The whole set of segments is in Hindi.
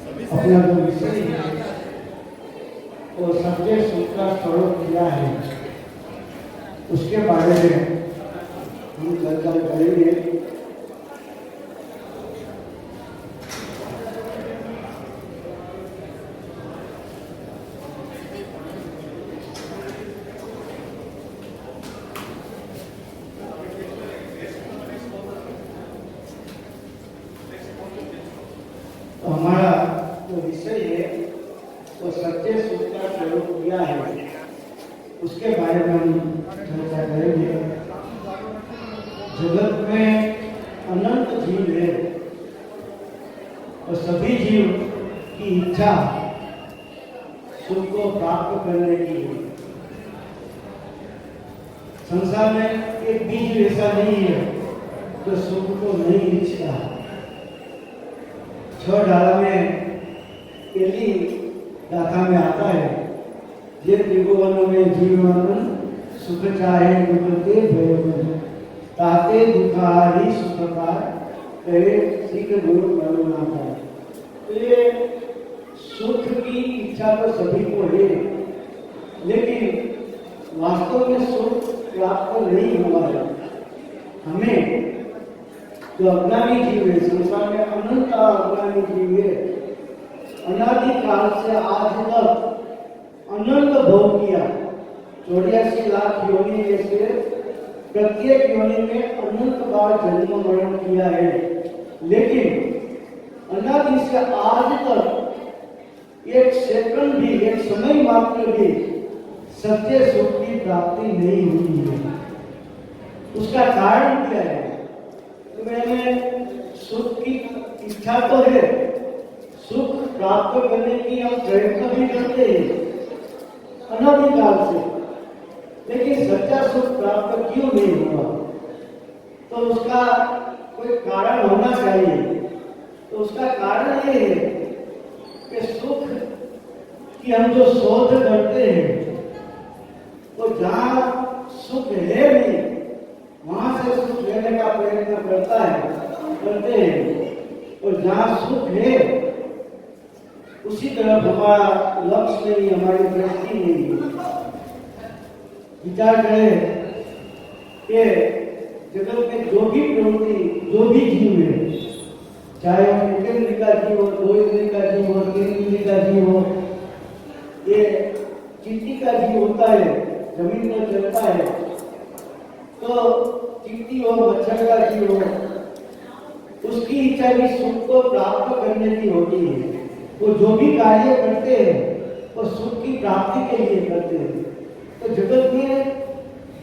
अपना जो विषय है वो सत्य सुख का स्वरूप क्या है उसके बारे में हम चर्चा करेंगे। तो हमारा जो विषय है वो सत्य सुख का स्वरूप क्या है उसके बारे में हम चर्चा करेंगे। जगत में अनंत जीव है और सभी जीव की इच्छा सुख को प्राप्त करने की है। संसार में एक भी जीव ऐसा नहीं है जो सुख को नहीं इच्छता। 6 डाला में पहली गाथा में आता है, जे त्रिभुवन में जीवन सुख चाहे दुखते भय ताते दुखारी सुखकार कहे सीख गुरु करुणा। तो ये सुख की इच्छा तो सभी को है, लेकिन वास्तव में सुख प्राप्त नहीं हुआ है। हमें जो अज्ञानी जीव है, संसार में अनंत अज्ञानी जीव है, अनादि काल से आज तक अनंत भोग किया। 84 लाख योनि में से प्रत्येक योनि में अनंत बार जन्म मरण किया है, लेकिन अनादि से आज तक एक सेकंड भी, एक समय मात्र भी सत्य सुख की प्राप्ति नहीं हुई है। उसका कारण क्या है? तो मैंने सुख की इच्छा तो है, सुख प्राप्त करने की हम प्रयत्न भी करते हैं अनादिकाल से, लेकिन सच्चा सुख प्राप्त क्यों नहीं हुआ? तो उसका कोई कारण होना चाहिए। तो उसका कारण ये है कि सुख की हम जो शोध करते हैं तो जहाँ सुख है नहीं वहां से सुख लेने का प्रयत्न करते हैं, और जहाँ सुख है उसी तरफ हमारा लक्ष्य नहीं, हमारी दृष्टि नहीं है। विचार करें कि जगत में जो भी प्रवृत्ति, जो भी जीव है, चाहे वो एक इंद्रिय का जीव हो, 2 इंद्रिय का जीव हो, 3 इंद्रिय का जीव हो, ये चींटी का जीव होता है, जमीन पर चलता है, तो चींटी हो, मच्छर का जीव हो, उसकी इच्छा भी सुख को प्राप्त करने की होती है। वो जो भी कार्य करते हैं वो सुख की प्राप्ति के लिए करते हैं। तो जगत में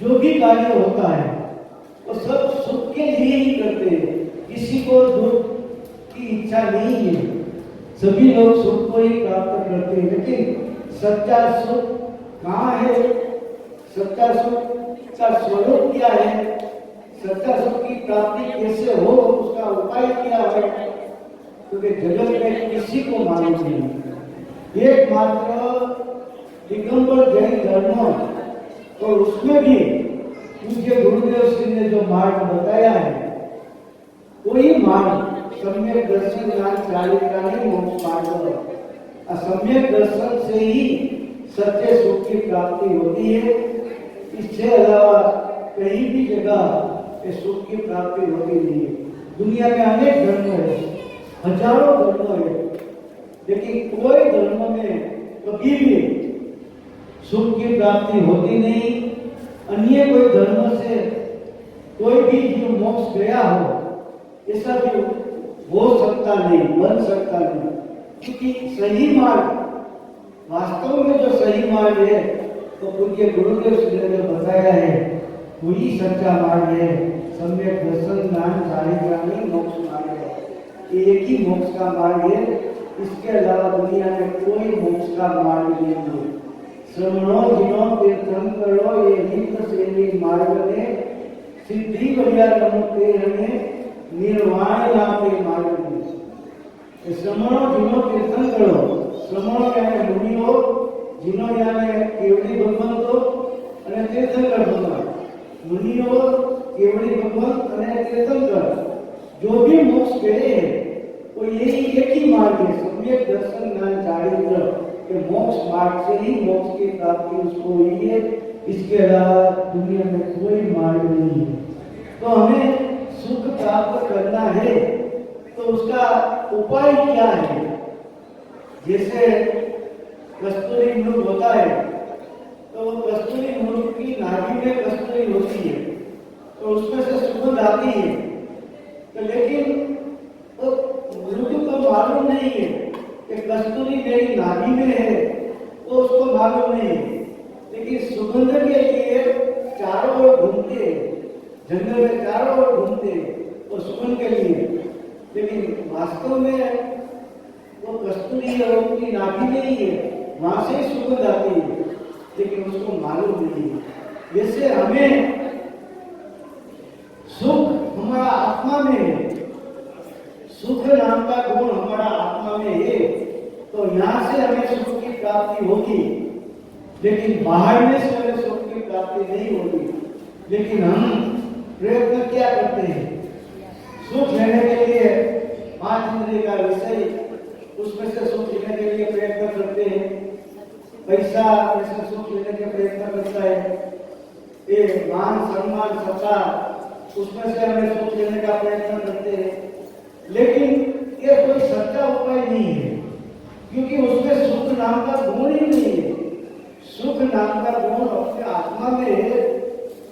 जो भी कार्य होता है वो सब सुख के लिए ही करते हैं, किसी को दुख की इच्छा नहीं है। सभी लोग सुख को ही प्राप्त करते हैं, लेकिन सच्चा सुख कहाँ है? सच्चा सुख का स्वरूप क्या है? सच्चा सुख की प्राप्ति कैसे हो, उसका उपाय क्या है? क्योंकि जगत में किसी को मालूम नहीं। एकमात्र दिगंबर जैन धर्म, और उसमें भी पूज्य गुरुदेव सिंह ने जो मार्ग बताया है वही मार्ग सम्यक दर्शन ज्ञान चारित्राणी मोक्ष मार्ग। असम्यक दर्शन से ही सत्य सुख की प्राप्ति होती है। इससे अलावा कहीं भी जगह सुख की प्राप्ति होती नहीं है। दुनिया में अनेक धर्म है, हजारों धर्म है, लेकिन कोई धर्म में कभी भी सुख की प्राप्ति होती नहीं। अन्य कोई धर्म से कोई भी जीव मोक्ष गया हो ऐसा भी हो सकता नहीं, बन सकता नहीं, क्योंकि सही मार्ग, वास्तव में जो सही मार्ग है तो पूज्य गुरुदेव सिंह ने बताया है वही सच्चा मार्ग है। सम्यक दर्शन ज्ञान चारित्राणी मोक्ष मार्ग है। एक ही मोक्ष का मार्ग है, इसके अलावा दुनिया में कोई मोक्ष का मार्ग नहीं है। श्रवणो जिनो तीर्थम करो ये हित श्रेणी मार्ग में सिद्धि बढ़िया रमते हमें निर्वाण लाभे मार्ग में। श्रवणो जिनो तीर्थम करो, श्रवणो यानी मुनियो, जिनो यानी केवली भगवंतो અને तीर्थंकर भगवान। मुनियो केवली भगवंत અને तीर्थंकर जो भी मोक्ष गए हैं वो यही एक ही मार्ग है। सम्यक दर्शन ज्ञान चारित्र के मोक्ष मार्ग से ही मोक्ष की प्राप्ति उसको हुई है। इसके अलावा दुनिया में कोई मार्ग नहीं है। तो हमें सुख प्राप्त करना है तो उसका उपाय क्या है? जैसे कस्तूरी मृग होता है तो कस्तूरी मृग की नाभि में कस्तूरी होती है तो उसमें से सुगंध आती है, तो लेकिन तो मृग को मालूम नहीं है कि कस्तूरी मेरी नाभि में है, तो उसको मालूम नहीं है। लेकिन सुगंध के लिए चारों ओर घूमते, जंगल में चारों ओर घूमते और सुगंध के लिए, लेकिन वास्तव में वो कस्तूरी अपनी नाभि में ही है, वहां से ही सुगंध आती है, लेकिन उसको मालूम नहीं है। जैसे हमें सुख हमारा आत्मा में है, सुख नाम का गुण हमारा आत्मा में है, तो यहाँ से हमें सुख की प्राप्ति होगी, लेकिन बाहर में से हमें सुख की प्राप्ति नहीं होगी। लेकिन हम प्रयत्न क्या करते हैं? सुख लेने के लिए 5 इंद्रिय का विषय, उसमें से सुख लेने के लिए प्रयत्न करते हैं। पैसा ऐसे सुख लेने के प्रयत्न करता है, ये मान सम्मान सत्ता, उसमें से हमें सुख लेने का प्रयत्न करते हैं। लेकिन ये कोई सच्चा उपाय नहीं है, क्योंकि उसमें सुख नाम का गुण ही नहीं है। सुख नाम का गुण अपने आत्मा में है,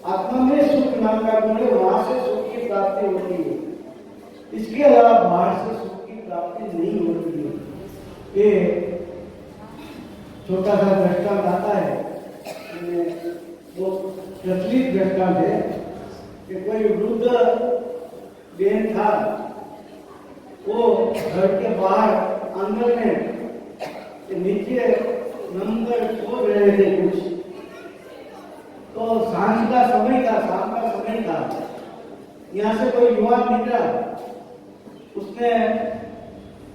आत्मा में सुख नाम का गुण है, वहां से सुख की प्राप्ति होती है। इसके अलावा बाहर से सुख की प्राप्ति नहीं होती है। ये छोटा सा दृष्टांत आता है, वो प्रचलित दृष्टांत है कि कोई वृद्ध बहन था, वो घर के बाहर आंगन में नीचे नमकर सो रहे थे कुछ, तो सांझ का समय था, शाम का समय था। यहाँ से कोई युवक निकला, उसने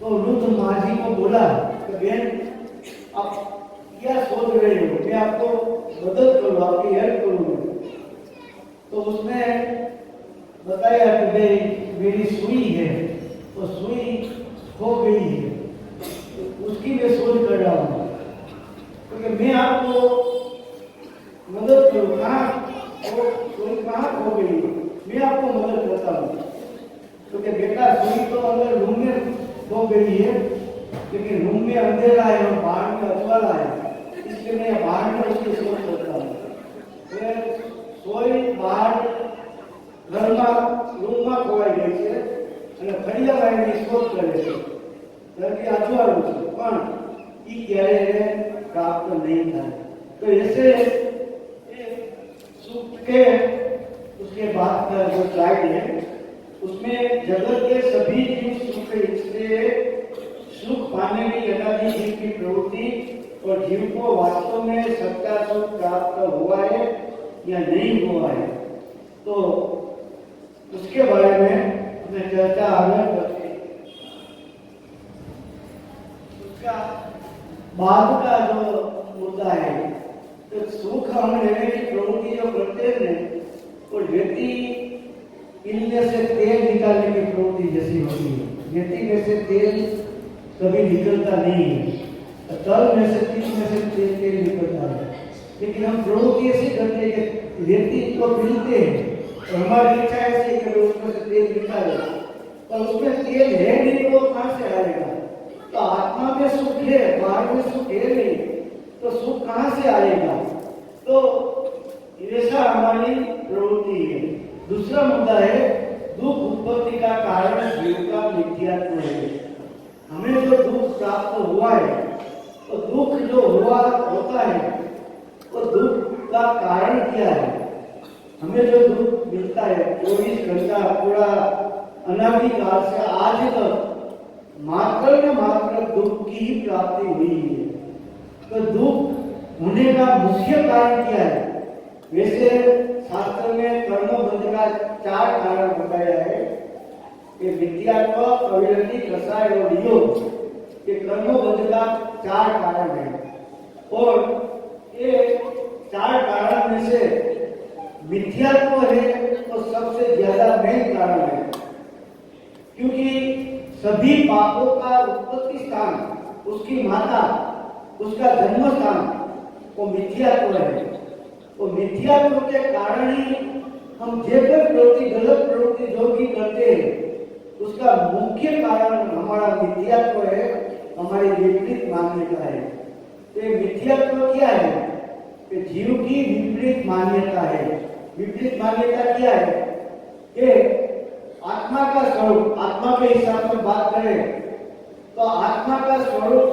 तो वृद्ध माँ जी को बोला कि बहन आप क्या सोच रहे हो, मैं आपको मदद करूँ, आपकी हेल्प करूँ। तो उसने बताया कि भाई मेरी सुई है, तो सुई खो गई है, तो उसकी मैं सोच कर रहा हूँ, क्योंकि मैं आपको मदद करूँ। कहाँ वो सुई कहाँ खो गई, मैं आपको मदद करता हूँ। क्योंकि बेटा सुई तो अंदर रूम में खो गई है, लेकिन रूम में अंधेरा है और बाहर में अजवाला है, इसलिए मैं बाहर में उसकी सोच करता हूँ। सोई बाहर ઘરમાં રૂમમાં ખોવાઈ ગઈ છે અને ફળિયામાં એની શોધ કરે છે, ઘરથી અજવાળું છે, પણ એ ક્યારે એને પ્રાપ્ત નહીં થાય। તો ऐसे सुख के उसके बाद का जो स्लाइड है, उसमें जगत के सभी जीव सुख से सुख पाने की यथार्थी जीव की प्रवृत्ति और जीव को वास्तव में सच्चा सुख प्राप्त हुआ है या नहीं हुआ है, तो उसके बारे में मैं चर्चा आगे करते हैं। उसका बाद का जो मुद्दा है, तो सुख हम लेने की प्रवृत्ति जो करते हैं, वो व्यक्ति इनमें से तेल निकालने की प्रवृत्ति जैसी होती है। व्यक्ति में से तेल कभी निकलता नहीं है, तल में से तीन में से तेल निकलता है, लेकिन हम प्रवृत्ति ऐसी करते हैं कि व्यक्ति को पीते हैं, तो हमारी इच्छा ऐसी है कि उसमें से तेल निकाले, पर उसमें तेल है नहीं तो कहाँ से आएगा? तो आत्मा में सुख है, बाहर में सुख है नहीं, तो सुख कहाँ से आएगा? तो ऐसा हमारी प्रवृत्ति है। दूसरा मुद्दा है दुख उत्पत्ति का कारण जीव का मिथ्यात्व है। हमें जो दुख प्राप्त हुआ है, तो दुख जो हुआ होता है, तो दुख का कारण क्या है? हमें जो दुख मिलता है 24 घंटा पूरा अनादि काल से आज तक मात्र न मात्र दुख की ही प्राप्ति हुई है। तो दुख होने का मुख्य कारण क्या है? वैसे शास्त्र में कर्मबंध का 4 कारण बताया है कि विद्यात्व, अविरति, कषाय और योग, ये कर्मबंध का 4 कारण है। और ये 4 कारण में से मिथ्यात्व है तो सबसे ज्यादा मेन कारण है, क्योंकि सभी पापों का उत्पत्ति स्थान, उसकी माता, उसका जन्म स्थान वो मिथ्यात्व है। वो मिथ्यात्व के कारण ही हम जे कोई प्रवृत्ति, गलत प्रवृत्ति जो भी करते हैं उसका मुख्य कारण हमारा मिथ्यात्व है, हमारी विपरीत मान्यता है। तो मिथ्यात्व क्या है? कि जीव की विपरीत मान्यता है। विपरीत मान्यता क्या है? कि आत्मा का स्वरूप, आत्मा के हिसाब से बात करें तो आत्मा का स्वरूप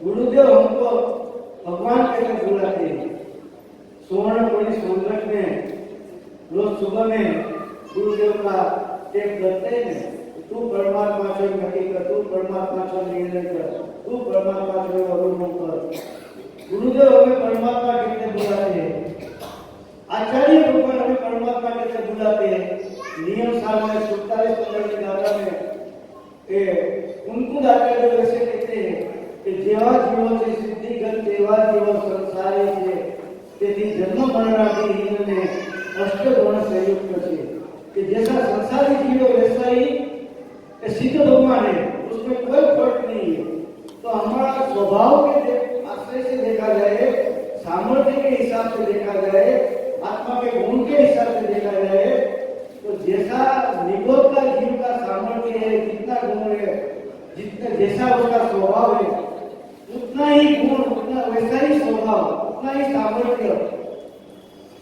गुरुदेव हमको भगवान कहकर बुलाते हैं। सुवर्णपुरी संगत में रोज सुबह में गुरुदेव का टेप करते हैं, तू परमात्मा से नक्की कर, तू परमात्मा से निर्णय कर, तू परमात्मा से अनुभव कर। गुरुदेव हमें परमात्मा कहते बुलाते हैं, आचार्य भगवान हमें परमात्मा कहते बुलाते हैं। नियम साल में 47 नंबर के दादा में उनको दादा जो ऐसे कहते हैं कि जेवा जीवो से सिद्धिगत तेवा जीवो संसारे से તેથી જન્મ મરણાથી હિંદને અષ્ટગુણ સંયુક્ત છે कि जैसा संसारी जीव वैसा ही सिद्ध भगवान है, उसमें कोई फर्क नहीं है। तो हमारा स्वभाव के आश्रय से देखा जाए, सामर्थ्य के हिसाब से देखा जाए, आत्मा के गुण के हिसाब से देखा जाए तो जैसा निगोद का जीव का सामर्थ्य है, जितना गुण है, जितना जैसा उसका स्वभाव है उतना ही गुण, उतना वैसा ही स्वभाव, उतना ही सामर्थ्य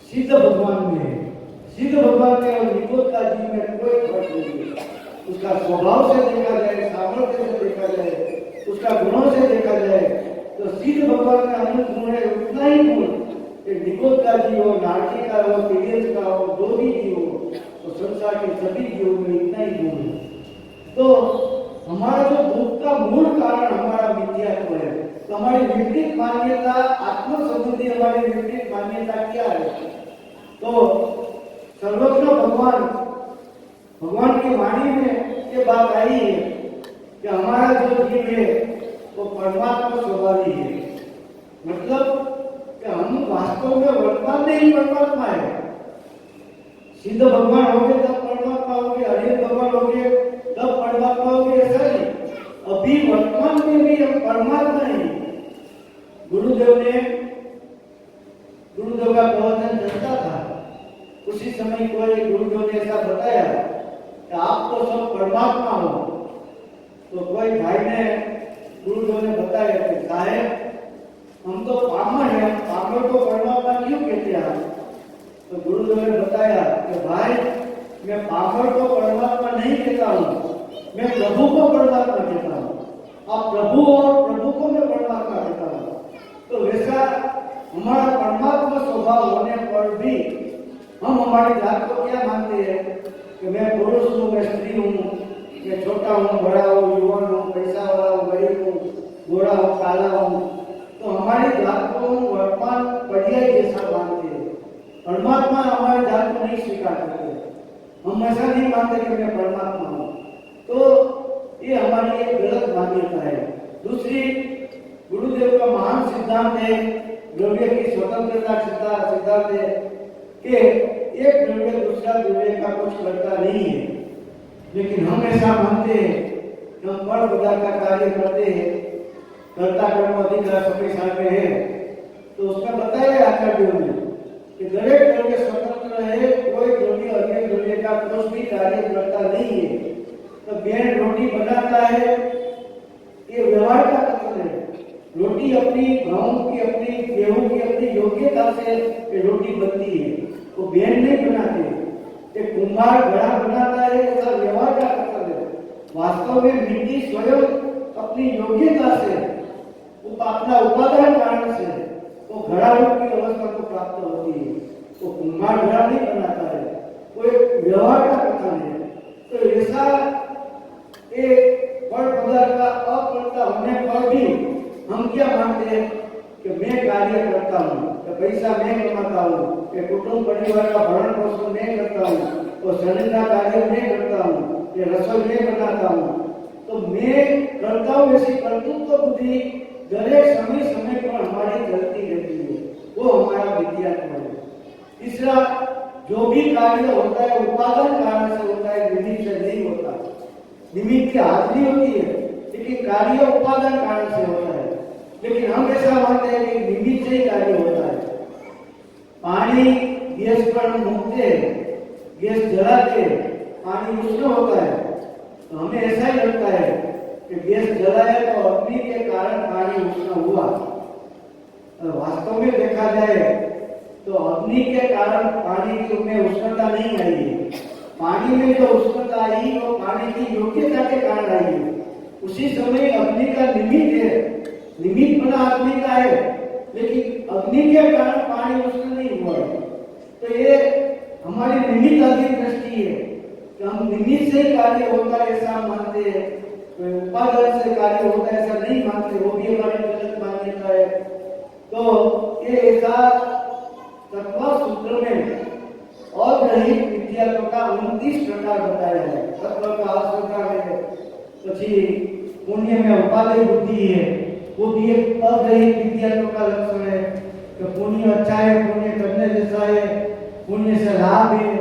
सिद्ध भगवान में है। सिद्ध भगवान में और निगोद का जीव में कोई फर्क नहीं है। उसका स्वभाव से देखा जाए, सामर्थ्य से देखा जाए, उसका गुणों से देखा जाए तो सिद्ध भगवान में अनंत गुण है, उतना ही गुण निगोद का जीव हो, नारकी का हो, तिर्यंस का हो, जो भी जीव हो, तो संसार के सभी जीवों में इतना ही गुण है। तो हमारा जो दुख का मूल कारण हमारा मिथ्यात्व है। तो हमारी विपरीत मान्यता, आत्म संबंधी हमारी विपरीत मान्यता क्या है? तो सर्वज्ञ भगवान की वाणी में ये बात आई है कि हमारा जो जीव है वो परमात्मा स्वभावी है। मतलब कि हम वास्तव में वर्तमान में ही परमात्मा है। सिद्ध भगवान हो गए तब परमात्मा हो गए, हरिहर भगवान हो गए तब परमात्मा हो गए, ऐसा नहीं। अभी वर्तमान में भी हम परमात्मा ही। गुरुदेव का प्रवचन चलता था, उसी समय कोई गुरुदेव ने ऐसा बताया कि आप तो सब परमात्मा हो। तो कोई भाई ने गुरुदेव ने बताया कि साहेब हम तो पामर हैं, पामर को परमात्मा क्यों कहते हैं आप? तो गुरुदेव ने बताया कि भाई मैं पामर को परमात्मा नहीं कहता हूँ, मैं प्रभु को परमात्मा कहता हूँ। आप प्रभु और प्रभु को मैं परमात्मा कहता हूँ। तो वैसा हमारा परमात्मा स्वभाव होने पर भी हम हमारी जात को क्या मानते हैं कि मैं पुरुष हूँ, मैं स्त्री हूँ, मैं छोटा हूँ, बड़ा हूँ, युवान हूँ, पैसा वाला हूँ, गरीब हूँ, गोरा हूँ, काला हूँ। तो हमारी जात को हम वर्तमान पर्याय जैसा मानते हैं। परमात्मा हमारी जात को नहीं स्वीकार करते। हम ऐसा नहीं मानते कि मैं परमात्मा हूँ। तो ये हमारी एक गलत मान्यता है। दूसरी, गुरुदेव का महान सिद्धांत है द्रव्य की स्वतंत्रता सिद्धांत है कि एक द्रव्य दूसरा द्रव्य का कुछ करता नहीं है। लेकिन हम ऐसा मानते हैं कि हम पर पदार्थ का कार्य करते हैं, कर्ता कर्म अधिकार सबके साथ में है। तो उसका बताया आचार्यों ने कि दरेक द्रव्य स्वतंत्र है, कोई द्रव्य अन्य द्रव्य का कुछ भी कार्य करता नहीं है। तो बेन रोटी बनाता है, ये व्यवहार का कथन है। रोटी अपनी गांव की, अपनी गेहूं की अपनी योग्यता से रोटी बनती है, वो बेन नहीं बनाते। एक कुम्हार घड़ा बनाता है, ऐसा व्यवहार का कथन है। वास्तव में मिट्टी स्वयं अपनी योग्यता से, अपना उपादान कारण से वो घड़ा रूप की अवस्था को प्राप्त होती है। वो कुम्हार घड़ा नहीं बनाता है, वो एक व्यवहार का कथन है। तो ऐसा एक पर पदार्थ का अकर्ता होने पर भी हम क्या मानते हैं कि मैं कार्य करता हूँ, कि पैसा मैं कमाता हूँ, कि कुटुंब परिवार का भरण पोषण मैं करता हूँ, तो शरीर का कार्य मैं करता हूँ, कि रसोई मैं बनाता हूँ। तो मैं करता हूँ ऐसी कर्तृत्व बुद्धि दरेक समय पर हमारी चलती रहती है, वो हमारा विद्यात्म है। तीसरा, जो भी कार्य होता है उपादान कारण से होता है, निमित्त से नहीं होता। निमित्त की हाजिरी होती है, लेकिन कार्य उपादान कारण से होता है। लेकिन हम ऐसा मानते हैं कि निमित्त से ही कार्य होता है। पानी गैस पर मूकते, गैस जलाते पानी उष्ण होता है, तो हमें ऐसा ही लगता है कि गैस जलाया तो अग्नि के कारण पानी उष्ण हुआ। वास्तव में देखा जाए तो अग्नि के कारण पानी में उष्णता नहीं आई है। पानी में जो उष्णता आई वो पानी की योग्यता के कारण आई है। उसी समय अग्नि का निमित्त है, निमित्त बना अग्नि का है, लेकिन अग्नि के कारण पानी उष्ण नहीं हुआ है। तो ये हमारी निमित्त आदि दृष्टि है कि हम निमित्त से कार्य होता है ऐसा मानते हैं, उपादान से कार्य होता है ऐसा नहीं मानते, वो भी हमारी गलत मान्यता है। तो ये ऐसा तत्व सूत्र में अग्रहित विद्यात्व का 29 प्रकार बताया है। तत्व का 8 प्रकार है। પછી पुण्य में उपादेय बुद्धि है, वो भी एक अग्रहित विद्यात्व का लक्षण है कि पुण्य अच्छा है, पुण्य करने जैसा है, पुण्य से लाभ है,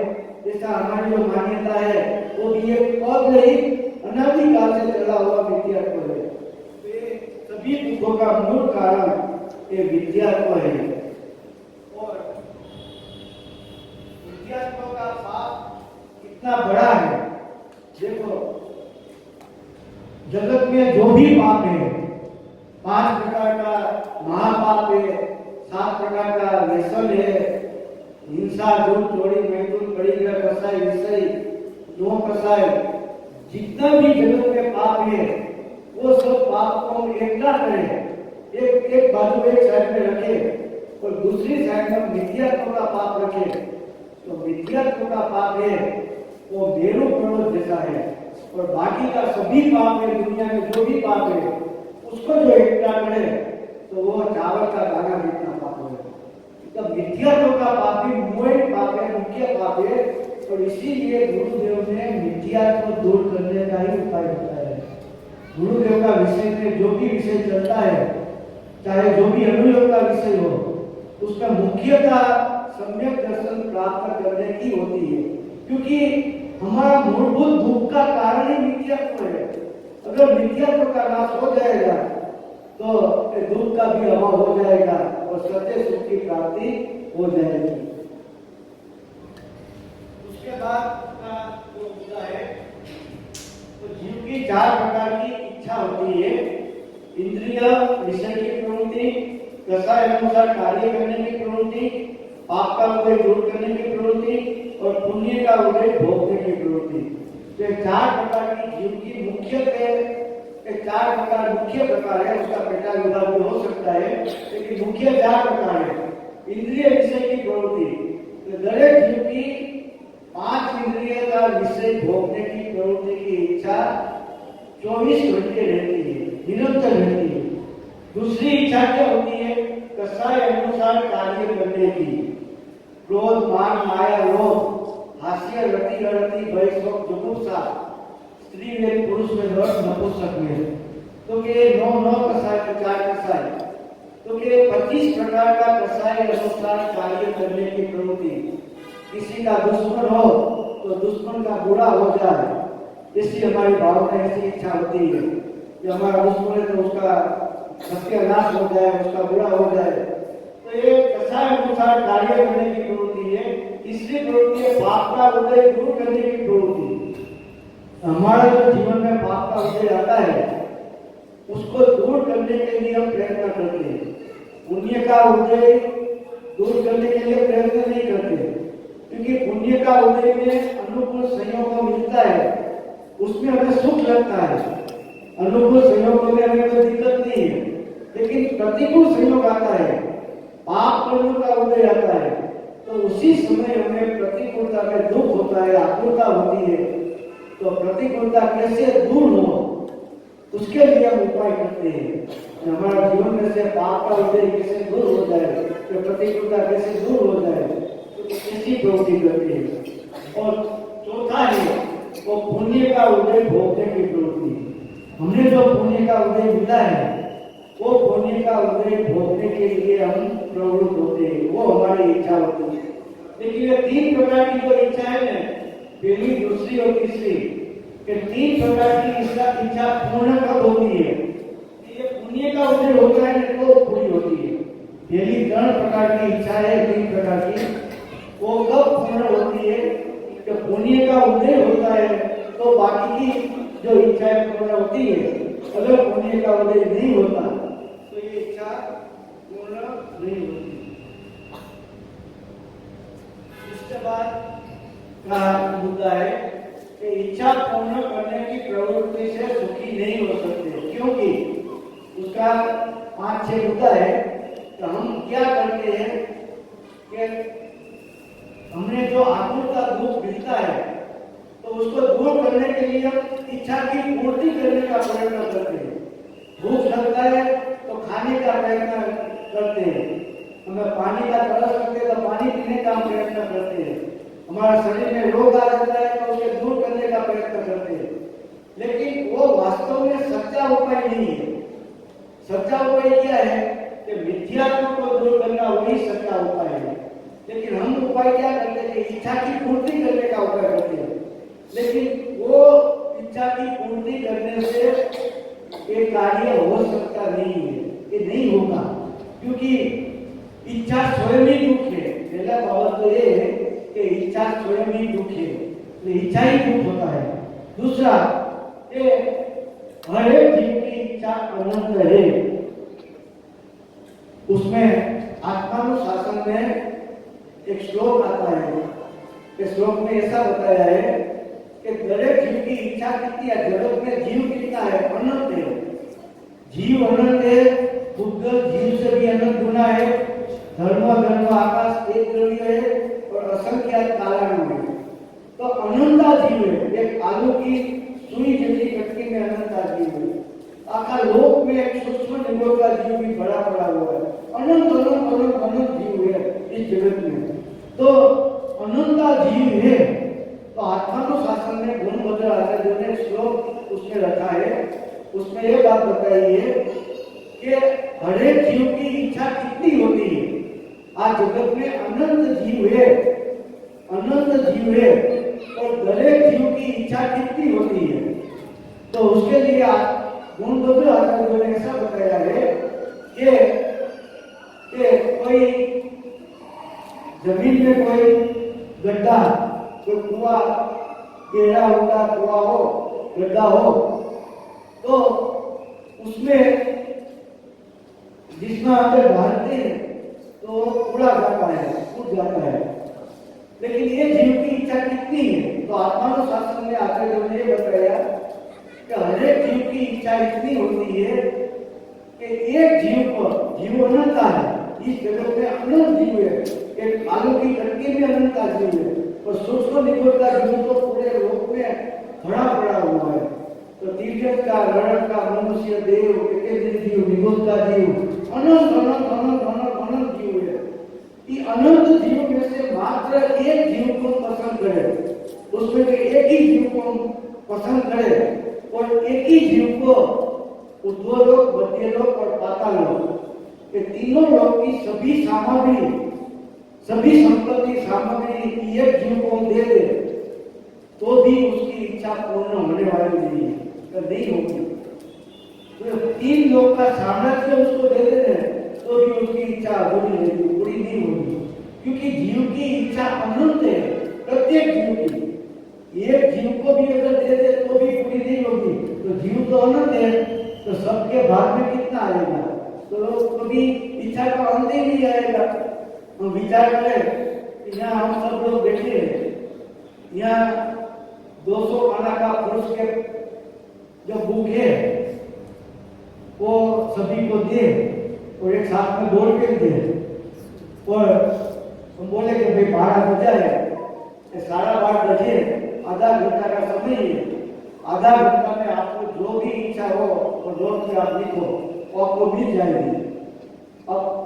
ऐसा हमारी जो मान्यता है वो भी एक अग्रहित अनादिकाल से चला हुआ विद्यात्व है। सभी दुखों का मूल कारण ये विद्यात्व है। और विद्यात्व का पाप कितना बड़ा है। देखो, जगत में जो भी पाप है, 5 प्रकार का महापाप है, 7 प्रकार का व्यसन है, हिंसा, झूठ, चोरी, मैथुन, परिग्रह, कसाई, विषय, नो कसाई, जितना भी जगत में पाप है वो सब पाप को एकला करें, एक बाजू एक साइड में रखे और दूसरी साइड में विद्यात्व का पाप रखे। तो विद्यात्व का पाप है वो मेरु पर्वत जैसा है, और बाकी का सभी पाप है, दुनिया में जो भी पाप है उसको जो एकला करे तो वो चावल का दाना जितना पाप है। तो विद्यात्व का पाप भी मूल पाप है, मुख्य पाप है। और इसीलिए गुरुदेव ने विद्यात्व दूर करने का ही उपाय बताया है। गुरुदेव का विषय में जो भी विषय चलता है, चाहे जो भी अनुयोग का विषय हो, उसका मुख्यता सम्यक दर्शन प्राप्त करने की होती है, क्योंकि हमारा मूलभूत दुख का कारण ही मिथ्यात्व है। अगर मिथ्यात्व का नाश हो जाएगा तो दुख का भी अभाव हो जाएगा और सत्य सुख की प्राप्ति हो जाएगी। उसके बाद का जो मुद्दा है, तो जीव की 4 प्रकार की इच्छा होती है। इंद्रिय विषय की प्रवृत्ति, कसाय अनुसार कार्य करने की प्रवृत्ति, पाप का उदय दूर करने की प्रवृत्ति और पुण्य का उदय भोगने की प्रवृत्ति। ये 4 प्रकार की जीव की मुख्य 4 प्रकार मुख्य प्रकार है। उसका पेटा विभाग भी हो सकता है, लेकिन मुख्य 4 प्रकार है। इंद्रिय विषय की प्रवृत्ति, तो दरेक जीव की 5 इंद्रिय का विषय भोगने की प्रवृत्ति की इच्छा 24 घंटे रहती है, निरंतर रहती है। दूसरी इच्छा क्या होती है? कसाय अनुसार कार्य करने की। क्रोध, मान, माया, लोभ, हास्य, रति, अरति, भय, शोक, जुगुप्सा, स्त्री में, पुरुष में, नर, नपुंसक में। तो के 9 कसाय, 4 कसाय, तो के 25 प्रकार का कसाय अनुसार कार्य करने की प्रवृत्ति। किसी का दुश्मन हो तो दुश्मन का बुरा हो जाए, ऐसी हमारी भावना, ऐसी इच्छा होती है कि हमारा दुश्मन है तो उसका सत्यानाश हो जाए, उसका बुरा हो जाए। तो ये कसाय अनुसार कार्य करने की प्रवृत्ति है। तीसरी प्रवृत्ति है पाप का उदय दूर करने की प्रवृत्ति। हमारा जो जीवन में पाप का उदय आता है उसको दूर करने के लिए हम प्रयत्न करते हैं। पुण्य का उदय दूर करने के लिए प्रयत्न नहीं करते, क्योंकि पुण्य का उदय में अनुकूल संयोग मिलता है, उसमें हमें सुख लगता है। अनुकूल संयोग में हमें कोई दिक्कत नहीं है, लेकिन प्रतिकूल संयोग आता है, पाप कर्म का उदय आता है, तो उसी समय हमें प्रतिकूलता में दुख होता है, आकुलता होती है। तो प्रतिकूलता कैसे दूर हो उसके लिए हम उपाय करते हैं। हमारा जीवन में से पाप का उदय कैसे दूर हो जाए, तो प्रतिकूलता कैसे दूर हो जाए, तो ऐसी प्रवृत्ति करते हैं। और चौथा है वो पुण्य का उदय भोगने की प्रवृत्ति। हमने जो पुण्य का उदय मिला है वो पुण्य का उदय भोगने के लिए हम प्रवृत्त होते हैं, वो हमारी इच्छा होती है। लेकिन ये 3 प्रकार की जो इच्छा है ना, पहली, दूसरी और तीसरी, कि 3 प्रकार की इच्छा पूर्ण कब होती है। ये पुण्य का उदय होता है तो पूरी होती है। पहली 3 प्रकार की इच्छा है, 3 प्रकार की, वो कब पूर्ण होती है कि पुण्य का उदय होता है तो बाकी की जो इच्छाएं पूर्ण होती है। अगर पुण्य का उदय नहीं होता तो ये इच्छा पूर्ण नहीं होती। इसके बाद का मुद्दा है कि इच्छा पूर्ण करने की प्रवृत्ति से सुखी नहीं हो सकते, क्योंकि उसका 5-6 मुद्दा है। तो हम क्या करते हैं कि हमने जो आतुरता दुख मिलता है तो उसको दूर करने के लिए हम इच्छा की पूर्ति करने का प्रयत्न करते हैं। भूख लगता है तो खाने का प्रयत्न करते हैं, हमें पानी का तरस लगता है तो पानी पीने का प्रयत्न करते हैं, हमारा शरीर में रोग आ जाता है तो उसे दूर करने का प्रयत्न करते हैं। लेकिन वो वास्तव में सच्चा उपाय नहीं है। सच्चा उपाय क्या है कि मिथ्यात्व को दूर करना, वही सच्चा उपाय है। लेकिन हम उपाय क्या करते हैं कि इच्छा की पूर्ति करने का उपाय करते हैं। लेकिन वो इच्छा की पूर्ति करने से एक कार्य हो सकता नहीं है, ये नहीं होगा, क्योंकि इच्छा स्वयं ही दुख है। पहला बात तो ये है कि इच्छा स्वयं ही दुख है, तो इच्छा ही दुख होता है। दूसरा, ये हर एक जीव की इच्छा अनंत है। उसमें आत्मानुशासन में एक श्लोक आता है। इस श्लोक में ऐसा बताया है कि दरेक जीव की इच्छा कितनी है, जगत में जीव कितना है, अनंत है। जीव अनंत है, पुद्गल जीव से भी अनंत गुना है, धर्म आकाश एक द्रव्य है और असंख्यात कारण है। तो अनंता जीव है। एक आलू की सुई जैसी कटकी में अनंता जीव है। आखा लोक में एक सूक्ष्म निगोर का जीव भी बड़ा पड़ा हुआ है। अनंत अनंत अनंत अनंत जीव है इस जगत में। तो अनंता जीव है। तो आत्मानुशासन में गुणभद्र आचार्य ने श्लोक उसमें रखा है। उसमें ये बात बताई है कि हर एक जीव की इच्छा कितनी होती है। आज जगत में अनंत जीव है, अनंत जीव है, और दरेक जीव की इच्छा कितनी होती है। तो उसके लिए गुणभद्र आचार्य ने ऐसा बताया है कि कोई जमीन में कोई गड्ढा, कोई कुआं, गहरा होगा कुआं हो, गड्ढा हो, तो उसमें जिसमें अंदर डालते हैं तो उड़ा जाता है, उड़ जाता है। लेकिन ये जीव की इच्छा कितनी है। तो आत्मानुशासन में आचार्य ने ये बताया कि हर एक जीव की इच्छा इतनी होती है कि एक जीव को, जीव अनंत है, इस जगत में अनंत जीव है। एक आलू की कटकी में अनंत जीव है, और सूक्ष्म निगोर का जीव तो पूरे लोक में भरा पड़ा हुआ है। तो तीर्थ का, रण का, मनुष्य, देव, जीव, निगोर का जीव, अनंत अनंत अनंत अनंत अनंत जीव है। ये अनंत जीव में से मात्र एक जीव को पसंद करे, उसमें से एक ही जीव को पसंद करे, और एक ही जीव को ऊर्ध्वलोक, मध्यलोक और पातालोक, ये तीनों लोक की सभी सामग्री, सभी संपत्ति सामग्री एक जीव को दे दे तो भी उसकी इच्छा पूर्ण होने वाली नहीं है, तो नहीं होगी। तो 3 लोक का सामर्थ्य उसको दे दे तो भी उसकी इच्छा पूरी नहीं होगी, क्योंकि जीव की इच्छा अनंत है, प्रत्येक जीव की। एक जीव को भी अगर दे दे तो भी पूरी नहीं होगी। तो जीव तो अनंत है, तो सबके भाग में कितना आएगा, तो कभी इच्छा का अंत ही नहीं आएगा। हम विचार करें, यहाँ हम सब लोग बैठे हैं, यहाँ 200 खाना का पुरुष के जो भूख है वो सभी को दे और एक साथ में दौड़ के दे, और हम बोले कि भाई 12 बजा है, 12:30 बजे, आधा घंटा का समय है, आधा घंटा में आपको जो भी इच्छा हो वो दौड़ के आप लिखो, वो आपको मिल जाएगी। अब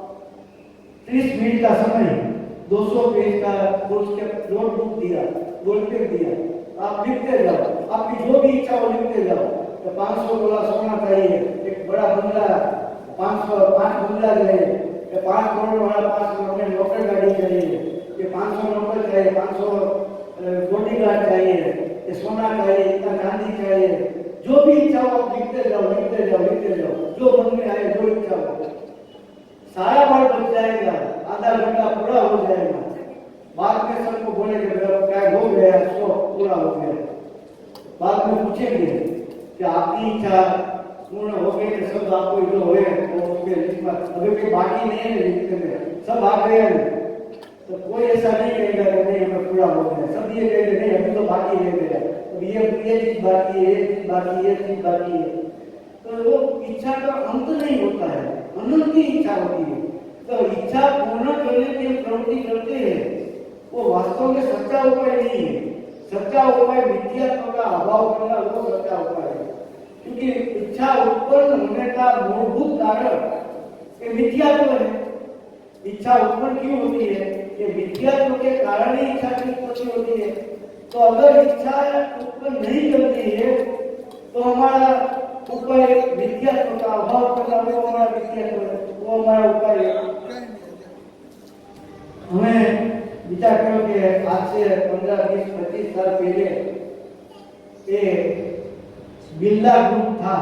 30 मिनट का समय, 200 पेज का पुरुष के नोटबुक दिया, गोलपेन दिया, आप लिखते जाओ, आपकी जो भी इच्छा हो लिखते जाओ। तो 500 तोला सोना चाहिए, एक बड़ा बंगला, 5 बंगला चाहिए, 5 करोड़ वाला 5 करोड़ नौकर गाड़ी चाहिए, ये 500 नौकर चाहिए, 500 बॉडीगार्ड चाहिए, ये सोना चाहिए, इतना चांदी चाहिए, जो भी इच्छा हो लिखते जाओ, लिखते जाओ, लिखते जाओ, जो मन में आए जो इच्छा हो, सारा बाल बच जाएगा, आधा घंटा पूरा हो जाएगा। बाद में सबको बोलेंगे क्या हो गया, सो पूरा हो गया। बाद में पूछेंगे कि आपकी इच्छा पूर्ण हो गई तो सब आपको जो हो तो उसके लिस्ट में अभी कोई बाकी नहीं है, लिखते में सब आ गए हैं। तो कोई ऐसा नहीं कहेगा कि नहीं हमें पूरा हो गया, सब ये कहेंगे नहीं अभी तो बाकी रह गया, अब ये चीज बाकी है, ये चीज बाकी है, ये चीज बाकी है। तो वो इच्छा का अंत नहीं होता है, अनंत की इच्छा होती है। तो इच्छा पूर्ण करने की प्रवृत्ति करते हैं, वो वास्तव में सच्चा उपाय नहीं है। सच्चा उपाय मिथ्यात्व का अभाव करना वो सच्चा उपाय है, क्योंकि इच्छा उत्पन्न होने का मूलभूत कारण ये मिथ्यात्व है। इच्छा उत्पन्न क्यों होती है? ये मिथ्यात्व के कारण ही इच्छा की उत्पत्ति होती है। तो अगर इच्छा उत्पन्न नहीं करती है तो हमारा उपाय मिथ्यात्व का अभाव करना वो हमारा मिथ्यात्व है, वो हमारा उपाय है। हमें विचार करो कि आज से 15, 20, 25 साल पहले ये बिरला ग्रुप था,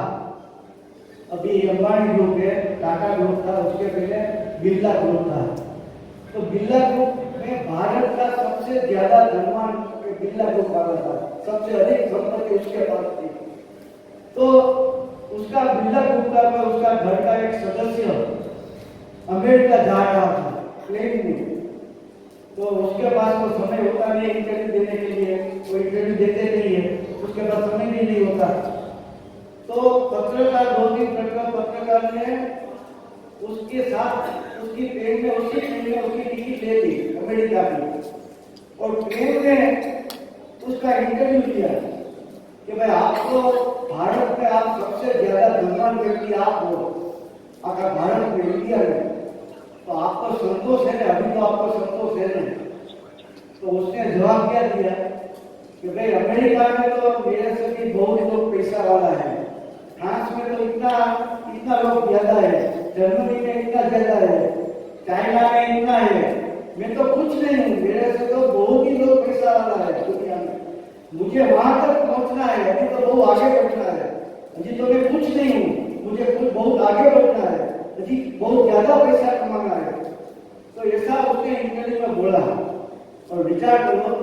अभी अंबानी ग्रुप है, टाटा ग्रुप था, उसके पहले बिरला ग्रुप था। तो बिरला ग्रुप में भारत का सबसे ज्यादा धनवान बिरला ग्रुप वाला था, सबसे अधिक संपत्ति उसके पास थी। तो उसका बिरला ग्रुप का उसका घर का एक सदस्य अमेरिका जा रहा था प्लेन में। तो उसके पास तो समय होता नहीं इंटरव्यू देने के लिए, वो इंटरव्यू देते नहीं है, उसके पास समय भी नहीं होता। तो पत्रकार 2-3 पत्रकार ने उसके साथ उसकी ट्रेन में उसकी टिकट ले ली अमेरिका की, और ट्रेन में उसका इंटरव्यू किया कि भाई आपको भारत में आप सबसे ज्यादा धनवान व्यक्ति आप हो, अगर भारत में इंडिया में, तो आपको संतोष है ना? अभी तो आपको संतोष है ना? तो उसने जवाब क्या दिया कि भाई अमेरिका में तो मेरे से भी बहुत लोग पैसा वाला है, फ्रांस में तो इतना लोग ज्यादा है, जर्मनी में इतना ज्यादा है, चाइना में इतना है, मैं तो कुछ नहीं हूँ, मेरे से तो बहुत ही लोग पैसा वाला है दुनिया में, मुझे वहां तक पहुंचना है, अभी तो बहुत आगे बढ़ना है, अभी तो मैं कुछ नहीं हूँ, मुझे कुछ बहुत आगे बढ़ना है, अभी बहुत ज्यादा पैसा कमाना है। तो ऐसा उसने इंटरव्यू में बोला। और विचार करो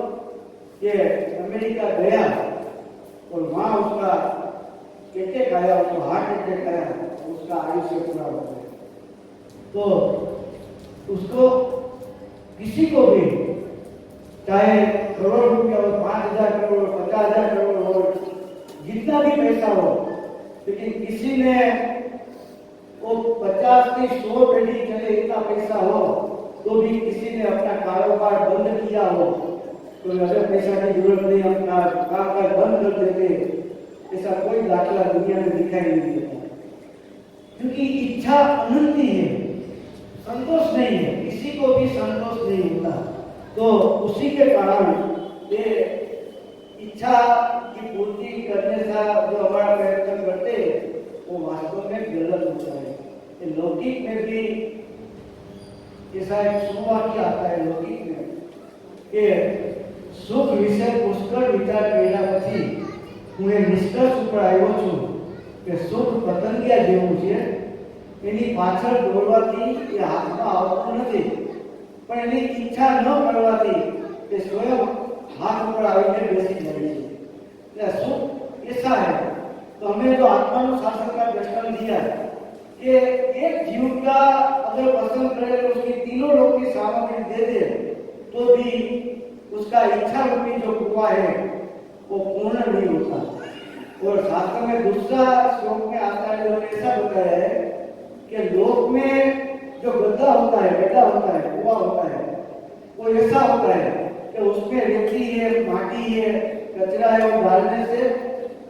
कि अमेरिका गया और वहां उसका अटैक आया, उसको हार्ट अटैक आया, उसका आयुष्य पूरा हो गया। तो उसको किसी को भी चाहे करोड़ रुपया हो, 5,000 करोड़, 50,000 करोड़ हो, जितना भी पैसा हो, लेकिन किसी ने वो 50 से 100 पीढ़ी चले इतना पैसा हो तो भी किसी ने अपना कारोबार बंद किया हो, तो अगर पैसा की जरूरत नहीं अपना कारोबार बंद कर देते, ऐसा कोई दाखला दुनिया में दिखाई नहीं देता। क्योंकि इच्छा अनंत है, संतोष नहीं है, किसी को भी संतोष नहीं होता। तो उसी के कारण ये इच्छा की पूर्ति करने का जो हमारा प्रयत्न करते हैं वो वास्तव में गलत होता है। ये लौकिक में भी ऐसा एक सुवाक्य आता है लौकिक में कि सुख विषय पुष्कळ विचार કર્યા પછી હું એ નિષ્કર્ષ ઉપર આવ્યો છું કે સુખ પતંગિયા જેવું છે, એની પાછળ દોડવાથી એ હાથમાં આવતું નથી, પણ એની ઈચ્છા ન કરવાથી એ સ્વયં હાથ ઉપર આવીને બેસી જાય છે। એટલે સુખ ऐसा है। तो हमें जो आत्मा शासन का दृष्टांत दिया कि एक जीव का अगर पसंद करे तो उसकी तीनों लोक की सामग्री दे दे तो भी उसका इच्छा रूपी जो कुआं है वो पूर्ण नहीं होता। और शास्त्र में दूसरा श्लोक में आता है, उन्होंने ऐसा बताया है कि लोक में जो गड्ढा होता है, कुआं होता है, वो ऐसा होता है कि उसमें रेती है, माटी है, कचरा है, वो डालने से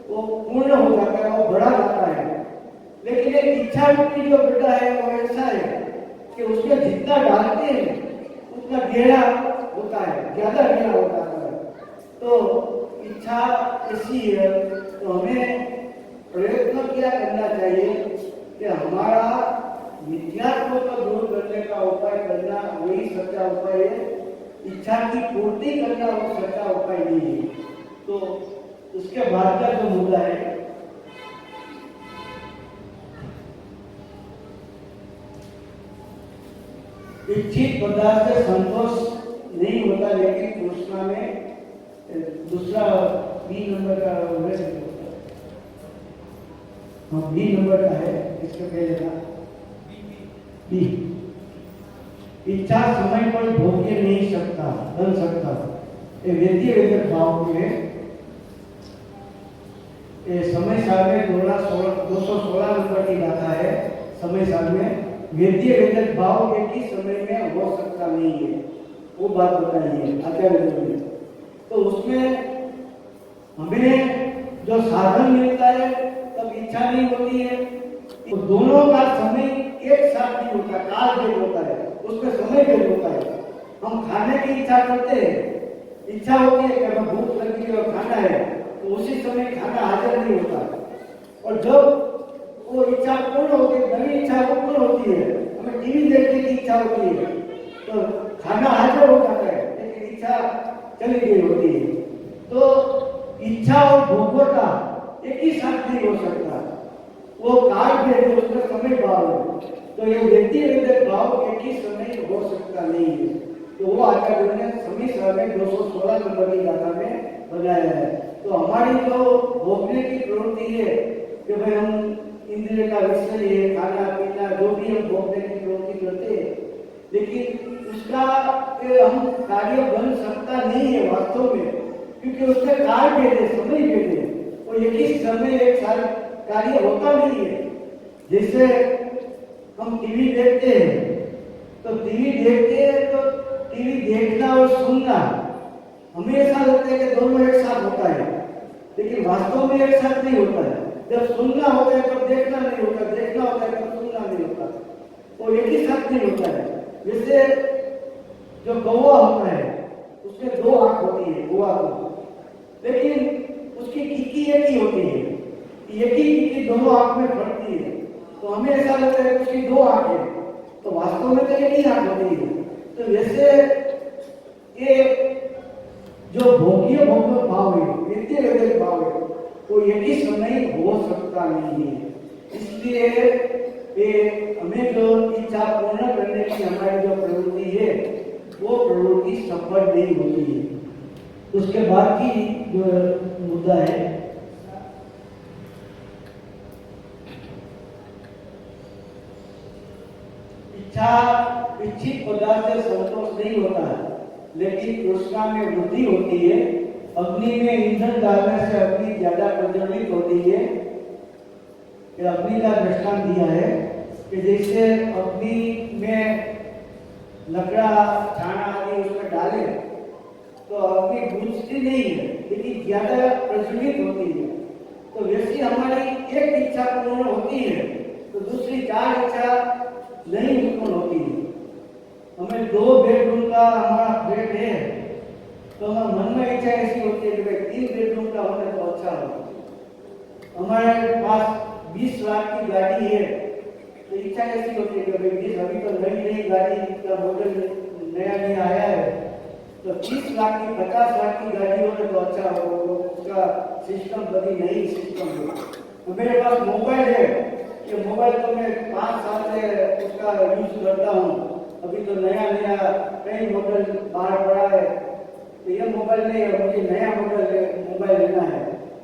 वो पूर्ण हो जाता है, वो बढ़ा जाता है। लेकिन एक इच्छा रूपी जो गड्ढा है वो ऐसा है कि उसमें जितना डालते हैं उतना गहरा होता है, ज्यादा गहरा होता है। तो इच्छा ऐसी है। तो हमें प्रयत्न क्या करना चाहिए कि हमारा मिथ्यात्व को दूर करने का उपाय करना वही सच्चा उपाय है। इच्छा की पूर्ति करना वो सच्चा उपाय नहीं है। तो उसके बाद का जो मुद्दा है, इच्छित पदार्थ से संतोष नहीं होता, लेकिन तृष्णा में दूसरा बी नंबर का बी नंबर का है, इसके पहले का बी, इच्छा समय पर भोग्य नहीं सकता बन सकता। ये वेद्य वेदक भाव में समय साल में 216 नंबर की गाथा है। समय साल में वेद्य वेदक भाव एक ही समय में हो सकता नहीं है, वो बात बताइए आचार्य जी ने। तो उसमें हमें जो साधन मिलता है तब इच्छा नहीं होती है, तो दोनों का समय एक साथ नहीं होता, काल भेद होता है, उसमें समय भेद होता है। हम खाने की इच्छा करते हैं, इच्छा होती है कि हमें भूख लगी है और खाना है, तो उसी समय खाना हाजिर नहीं होता। और जब वो इच्छा पूर्ण होती है, नई इच्छा को पूर्ण होती है, हमें टीवी देखने की इच्छा होती है, तो खाना हाजिर हो जाता है, लेकिन इच्छा चली गई होती है। तो इच्छा और भोग्यता एक ही साथ नहीं हो सकता, वो काल भेद, उसका समय भाव है। तो ये व्यक्ति वेदक भाव एक ही समय हो सकता नहीं है। तो वो आचार्य ने समय साल में 216 नंबर की गाथा में बनाया है। तो हमारी जो भोगने की प्रवृत्ति है कि भाई हम इंद्रिय का विषय है, खाना पीना जो भी हम भोगने की प्रवृत्ति करते हैं, लेकिन उसका हम कार्य बन सकता नहीं है वास्तव में, क्योंकि उसका काल भेद है, समय भेद है, वो एक ही समय एक साल कार्य होता नहीं है। जैसे हम टीवी देखते हैं, तो टीवी देखते हैं तो टीवी देखना और सुनना हमें ऐसा लगता है कि दोनों एक साथ होता है, लेकिन वास्तव में एक साथ नहीं होता है। जब सुनना होता है तो देखना नहीं होता, देखना होता है तो सुनना नहीं होता, वो एक ही साथ नहीं होता है। जैसे जो कौवा होता है उसमें 2 आंख होती है कौवा को, लेकिन उसकी कीकी एक ही होती है, एक ही कीकी दोनों आंख में फटती है, तो हमें ऐसा लगता है कि उसकी 2 आंख है, तो वास्तव में तो एक ही आंख होती है। तो वैसे ये जो भोग्य भाव है, वेद्य वेदक भाव है, वो एक ही समय हो सकता नहीं है। इसलिए हमें जो इच्छा पूर्ण करने की हमारी जो प्रवृत्ति है, वो प्रवृत्ति सफल नहीं होती है। उसके बाद की जो मुद्दा है, इच्छा इच्छित पदार्थ से संतोष नहीं होता है, लेकिन तृष्णा में वृद्धि होती है। अग्नि में ईंधन डालने से अग्नि ज्यादा प्रज्वलित होती है। अग्नि का दृष्टांत दिया है कि जैसे अग्नि में लकड़ा छाना आदि उसमें डाले तो अग्नि बुझती नहीं है, लेकिन ज्यादा प्रज्वलित होती है। तो वैसी हमारी एक इच्छा पूर्ण होती है तो दूसरी 4 इच्छा नहीं उत्पन्न होती है। हमें 2 बेडरूम का हमारा फ्लैट है, तो हमारे मन में इच्छा ऐसी होती है कि भाई 3 बेडरूम का होने तो अच्छा हो। हमारे पास 20 लाख की गाड़ी है, तो इच्छा ऐसी होती है कि भाई 20 अभी तो नई गाड़ी का मॉडल नया आया है, तो 30 लाख की 50 लाख की गाड़ी होने तो अच्छा हो, उसका सिस्टम बड़ी नई सिस्टम हो। तो मेरे पास मोबाइल है, ये मोबाइल तो मैं 5 साल से उसका यूज करता हूँ, अभी तो नया कई मॉडल बाहर पड़ा है, तो ये मोबाइल नहीं है, मुझे नया मोबाइल लेना है।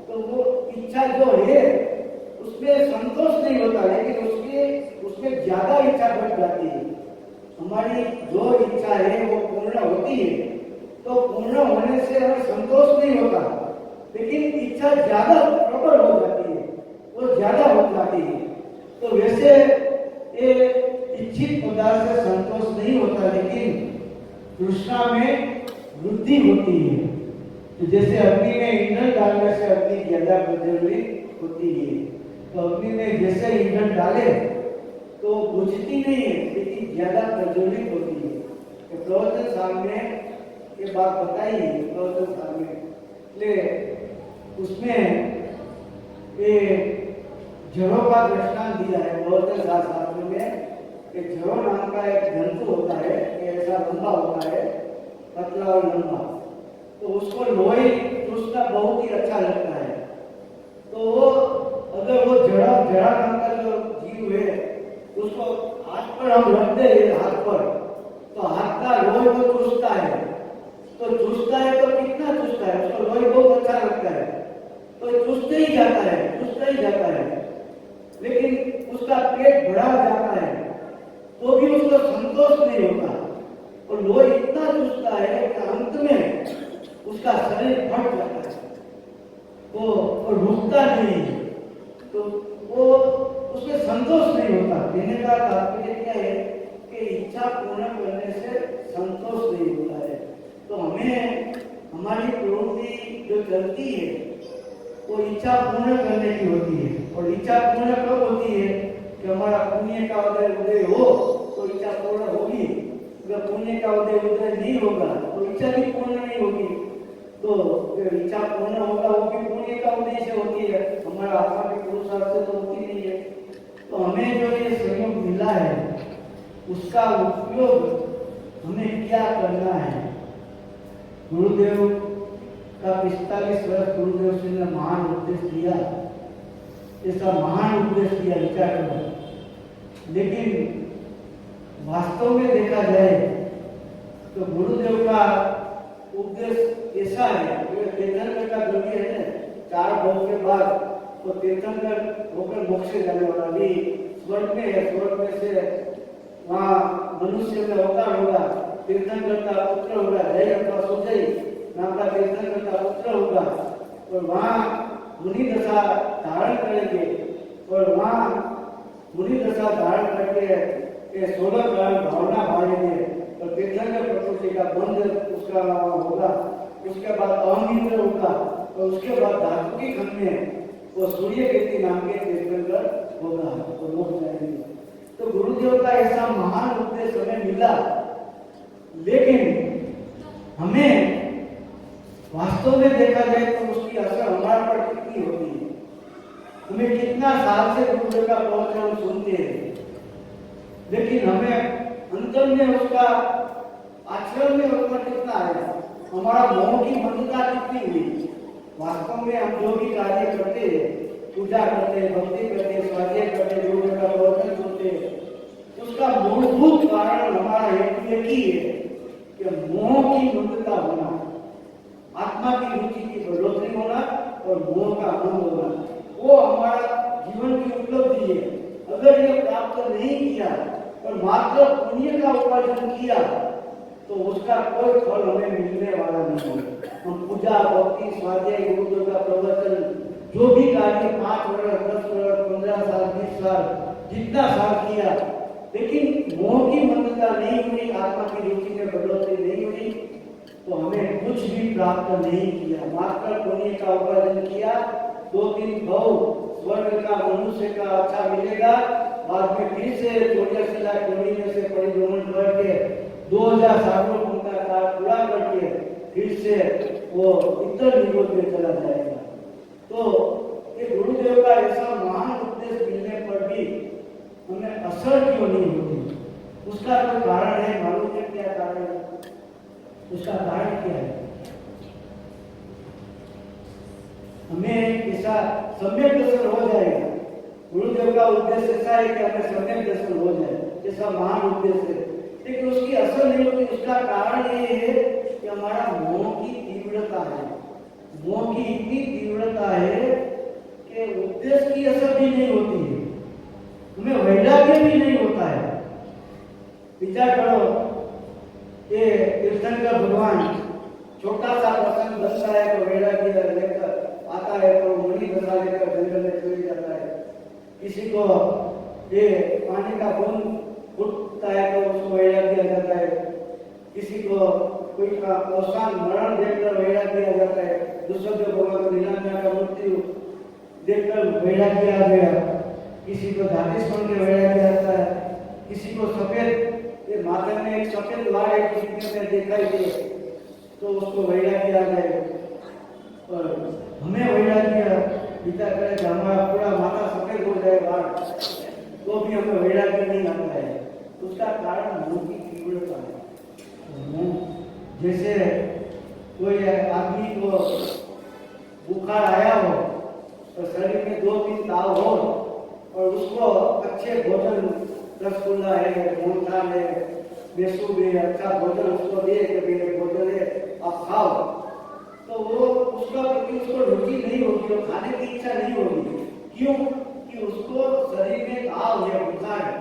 तो वो इच्छा जो है उसमें संतोष नहीं होता, लेकिन उसमें ज्यादा इच्छा बढ़ जाती है। हमारी जो इच्छा है वो पूर्ण होती है, तो पूर्ण होने से हमें संतोष नहीं होता, लेकिन इच्छा ज्यादा प्रबल हो जाती है, वो ज्यादा हो जाती है। तो वैसे ये इच्छित पदार्थ से संतोष नहीं होता, लेकिन तृष्णा में वृद्धि होती है। तो जैसे अग्नि में ईंधन डालने से अग्नि ज्यादा प्रज्वलित होती है, तो अग्नि में जैसे ईंधन डाले तो बुझती नहीं है, लेकिन ज्यादा प्रज्वलित होती है। तो प्रवचन साल में ये बात बताई है, प्रवचन साल में ले उसमें ये जड़ों का दृष्टांत दिया है प्रवचन शास्त्र में। जड़ों नाम का एक जंतु होता है, ऐसा लंबा होता है, पतला और लंबा, तो उसको लोही चूसना बहुत ही अच्छा लगता है। तो वो अगर वो जड़ा जड़ा नाम का जो जीव है उसको हाथ पर हम रख दे हाथ पर, तो हाथ का लोही वो चूसता है, तो चूसता है तो कितना चूसता है, उसको लोही बहुत अच्छा लगता है, तो चूसते ही जाता है, चूसता ही जाता है। लेकिन उसका पेट भरा जाता है तो भी उसको संतोष नहीं होता, और लोही इतना चूसता है कि अंत में उसका शरीर फट जाता है, वो और रुकता नहीं, तो वो उसमें संतोष नहीं होता। कहने का तात्पर्य क्या है कि इच्छा पूर्ण करने से संतोष नहीं होता है। तो हमें हमारी प्रवृत्ति जो चलती है वो इच्छा पूर्ण करने की होती है, और इच्छा पूर्ण कब होती है कि हमारा पुण्य का उदय हो तो इच्छा पूर्ण होगी, अगर पुण्य का उदय नहीं होगा तो इच्छा भी पूर्ण नहीं होगी, तो इच्छा पूर्ण होगा वो भी पुण्य का उदय से होती है, हमारा आत्मा के पुरुषार्थ से तो होती नहीं है। तो हमें जो ये संयोग मिला है उसका उपयोग हमें क्या करना है। गुरुदेव का 45 वर्ष गुरुदेव सिंह ने महान उपदेश दिया, ऐसा महान उपदेश दिया विचार करो, लेकिन वास्तव में देखा जाए तो गुरुदेव का उपदेश ऐसा है, तीर्थंकर का द्रव्य है ना, 4 भोग के बाद तो तीर्थंकर होकर मोक्ष से जाने वाला, अभी स्वर्ग में है, स्वर्ग में से वहाँ मनुष्य में अवतार होगा, तीर्थंकर का पुत्र होगा, जय अथवा सुजय नाम का तीर्थंकर का पुत्र होगा, और वहाँ मुनि दशा धारण करेंगे, और वहाँ मुनि दशा धारण करके 16 भावना भागेंगे, और तीर्थंकर प्रकृति का बंध उसका होगा, उसके बाद अहमिंद्र होगा, और उसके बाद धातु की खंड में वो सूर्य कीर्ति नाम के तीर्थंकर होगा, तो मोक्ष जाएंगे। तो गुरुदेव का ऐसा महान उपदेश हमें मिला, लेकिन हमें वास्तव में देखा जाए तो उसकी असर हमारे पर कितनी होती है, हमें कितना साल से गुरुदेव का प्रवचन सुनते हैं, लेकिन हमें अंतर में उसका आचरण में उसका कितना आया, हमारा मोह की मंदता कितनी हुई। वास्तव में हम जो भी कार्य करते हैं, पूजा करते हैं, भक्ति करते हैं, स्वाध्याय करते हैं, गुरुदेव का प्रवचन सुनते हैं, उसका मूलभूत कारण हमारा हेतु एक ही है कि मोह की मंदता होना, आत्मा की रुचि की बढ़ोतरी होना और मोह का अनुभव होना, वो हमारा जीवन की उपलब्धि है। अगर ये प्राप्त नहीं किया और मात्र पुण्य का उपार्जन किया तो उसका कोई फल हमें मिलने वाला नहीं है। हम पूजा भक्ति स्वाध्याय गुरुदेव का प्रवचन जो भी कार्य 5 वर्ष 10 वर्ष 15 साल 20 साल जितना साल किया, लेकिन मोह की मंदता नहीं हुई, आत्मा की रुचि में बढ़ोतरी नहीं हुई, तो हमें कुछ भी प्राप्त नहीं किया, मात्र पुण्य का उपार्जन किया, 2-3 भव स्वर्ग का मनुष्य का अच्छा मिलेगा, बाद में फिर से 84 लाख योनि में से परिभ्रमण करके 2000 सालों का काल पूरा करके फिर से वो इतर निरोध में चला जाएगा। तो ये गुरुदेव का ऐसा महान उपदेश मिलने पर भी हमें असर क्यों नहीं होती, उसका कोई कारण है, मालूम है क्या कारण है? उसका कारण क्या है? हमें ऐसा सम्यक दर्शन हो जाएगा, गुरुदेव का उद्देश्य ऐसा है कि हमें सम्यक दर्शन हो जाए, ऐसा महान उद्देश्य है, लेकिन उसकी असर नहीं होती। उसका कारण ये है कि हमारा मोह की तीव्रता है, मोह की इतनी तीव्रता है कि उद्देश्य की असर भी नहीं होती है, हमें वैराग्य भी नहीं होता है। विचार करो, ये तीर्थंकर भगवान छोटा सा प्रसंग बनता है तो वैराग्य लेकर आता है, तो मुनि दशा लेकर जंगल में चले जाता है, किसी को ये पानी का बूंद फूटता है तो उसको वैराग्य आ जाता है, किसी को कोई का अवसान मरण देखकर वैराग्य आ जाता है, दूसरे भगवान को नीलांजना का मृत्यु देखकर वैराग्य आ गया, किसी को धातिस बन के वैराग्य आता है, किसी को सफेद ये माथे में एक सफेद लाल है किसी में दिखाई दे तो उसको वैराग्य आ जाए, और हमें वैराग्य विचार करें कि हमारा पूरा माथा सफेद हो जाए बाल, तो भी हमें वैराग्य नहीं आता है। उसका कारण मोह की तीव्रता है। जैसे कोई आदमी को बुखार आया हो और शरीर में 2-3 ताव हो और उसको अच्छे भोजन, रसगुल्ला है, मोहनथाल है, बेसूब है, अच्छा भोजन उसको दे कि भोजन है आप खाओ, तो वो उसका उसको रुचि नहीं होगी और खाने की इच्छा नहीं होगी। क्यों? कि उसको शरीर में ताव है, बुखार है,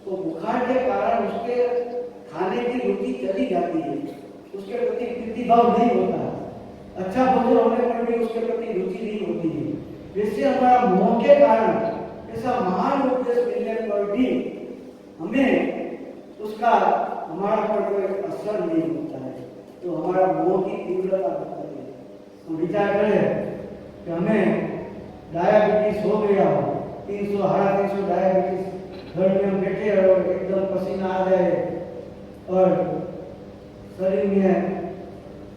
तो बुखार के कारण उसके खाने की रुचि चली जाती है, उसके प्रति प्रीतिभाव नहीं होता, अच्छा भोजन होने पर भी उसके प्रति रुचि नहीं होती है। वैसे हमारा मोह के कारण ऐसा महान उपदेश मिलने पर भी हमें उसका हमारा पर कोई असर नहीं होता है, तो हमारा मोह की तीव्रता बढ़ती है। हम विचार करें कि हमें डायबिटीज हो गया हो, 300-350 डायबिटीज, घर में हम बैठे और एकदम पसीना आ जाए और शरीर में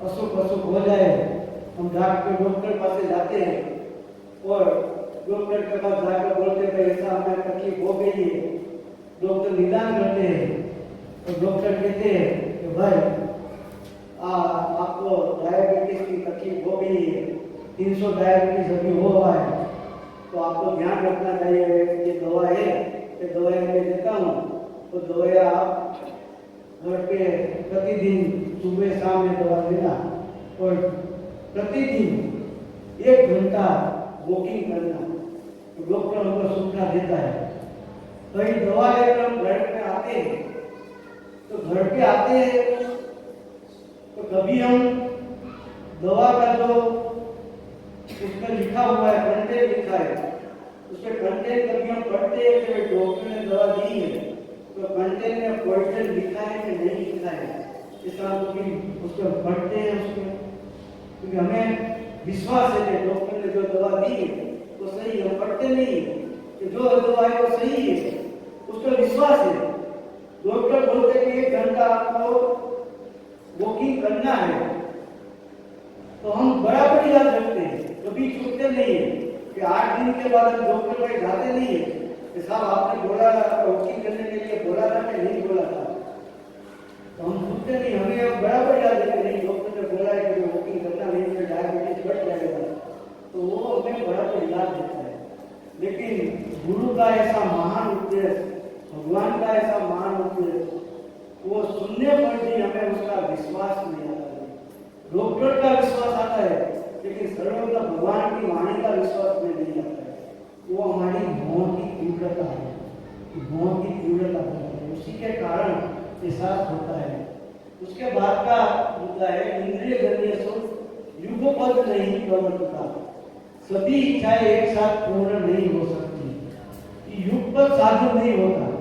अशुभ हो जाए, हम डॉक्टर पास जाते हैं और डॉक्टर के पास जाकर बोलते हैं ऐसा हमें तकलीफ हो गई है, डॉक्टर निदान करते हैं और डॉक्टर कहते हैं कि भाई आपको डायबिटीज की तकलीफ हो गई है, 300 डायबिटीज अभी हुआ है, तो आपको ध्यान रखना चाहिए, ये दवा है, ये दवाई मैं देता हूँ, तो दवाई आप घर पे प्रतिदिन सुबह शाम में दवा देना और प्रतिदिन 1 घंटा वॉकिंग करना, तो डॉक्टर हमको सूचना देता है। कई दवा लेकर हम घर पे आते हैं, तो घर पे आते हैं तो कभी हम दवा का जो उसमें लिखा हुआ है, कंटेंट लिखा है, उसके कंटेंट कभी हम पढ़ते हैं कि डॉक्टर ने दवा दी है, तो कंटेंट में पॉइजन लिखा है कि नहीं लिखा है, इसका कभी उसको पढ़ते हैं उसमें, क्योंकि हमें विश्वास है कि डॉक्टर ने जो दवा दी है वो सही है, हम पढ़ते नहीं है कि जो दवा है वो सही है, उसका विश्वास है। डॉक्टर बोलते हैं कि 1 घंटा आपको वॉकिंग करना है, तो हम बराबर याद रखते हैं, कभी छूटते नहीं है कि 8 दिन के बाद हम डॉक्टर पर जाते नहीं है कि साहब आपने बोला वॉकिंग करने के लिए बोला था कि नहीं बोला था, तो हम छूटते नहीं, हमें बराबर याद रखते नहीं, डॉक्टर ने बोला है कि वॉकिंग करना नहीं तो डायबिटीज बढ़ जाएगा, तो वो हमें बराबर याद रहता है। लेकिन गुरु का ऐसा महान उपदेश, भगवान का ऐसा महान उपदेश, वो सुनने पर भी हमें उसका विश्वास नहीं आता है। डॉक्टर का विश्वास आता है, लेकिन सर्वदा भगवान की वाणी का विश्वास में नहीं आता है। वो हमारी मोह की तीव्रता है, मोह की तीव्रता है, उसी के कारण एहसास होता है। उसके बाद का मुद्दा है इंद्रिय जन्य सुख युगपद नहीं प्रवर्तता, सभी इच्छाएं एक साथ पूर्ण नहीं हो सकती, युगपद साधन नहीं होता।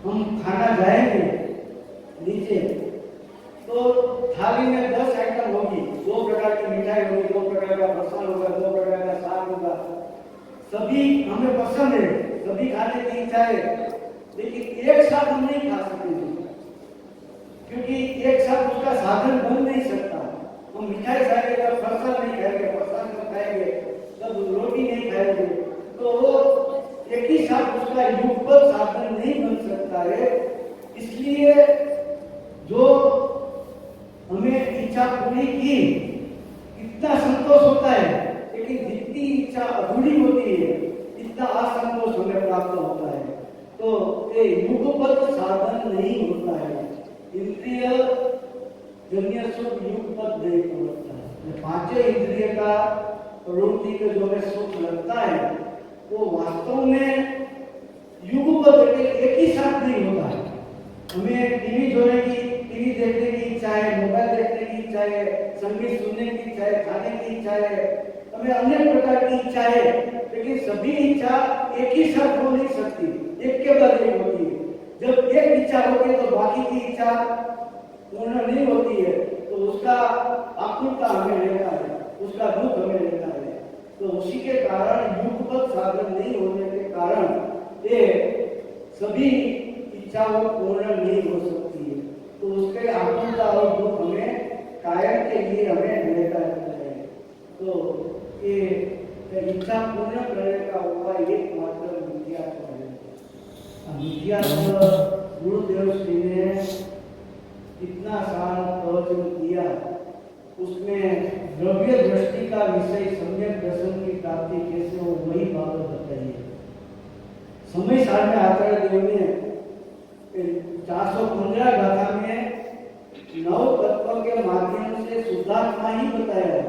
हम खाना जाएंगे नीचे तो थाली में 10 आइटम होगी, 2 प्रकार की मिठाई होगी, 2 प्रकार का फरसाण होगा, 2 प्रकार का साग होगा, सभी हमें पसंद है, सभी खाने की इच्छा है, लेकिन एक साथ हम नहीं खा सकेंगे, क्योंकि एक साथ उसका साधन बन नहीं सकता। हम मिठाई खाएंगे तब फरसाण नहीं खाएंगे, फरसाण तब खाएंगे तब रोटी नहीं खाएंगे, तो वो एक ही साथ उसका युगपद साधन नहीं बन सकता है। इसलिए जो हमें इच्छा पूरी की इतना संतोष होता है, लेकिन जितनी इच्छा अधूरी होती है इतना असंतोष हमें प्राप्त होता है, तो ये युगपद साधन नहीं होता है। इंद्रिय जन्य सुख युगपद नहीं होता है। 5 इंद्रिय का प्रवृत्ति के जो हमें सुख लगता है वो वास्तव में युगपद एक ही साथ नहीं होता है। हमें टीवी जोड़ने की, टीवी देखने की इच्छा है, मोबाइल देखने की इच्छा है, संगीत सुनने की इच्छा है, खाने की इच्छा है, हमें अनेक प्रकार की इच्छा है, लेकिन सभी इच्छा एक ही साथ हो नहीं सकती, एक के बाद एक होती है। जब एक इच्छा होती है तो बाकी की इच्छा पूर्ण नहीं होती है, तो उसका आकुलता हमें लेता है, उसका दुख हमें लेता है। तो उसी के कारण युगपद साधन नहीं होने के कारण ये सभी इच्छाओं पूर्ण नहीं हो सकती है, तो उसके आकुलता और दुख हमें कायम के लिए हमें लेता रहता है। तो ये इच्छा पूर्ण करने का उपाय एकमात्र मिथ्यात्व है। मिथ्यात्व गुरुदेव श्री ने इतना साल प्रवचन किया, उसमें द्रव्य दृष्टि का विषय सम्यक दर्शन की प्राप्ति कैसे हो, वही बात बताइए। समय साल में आचार्य देव ने 415 गाथा में 9 तत्वों के माध्यम से शुद्धात्मा ही बताया है।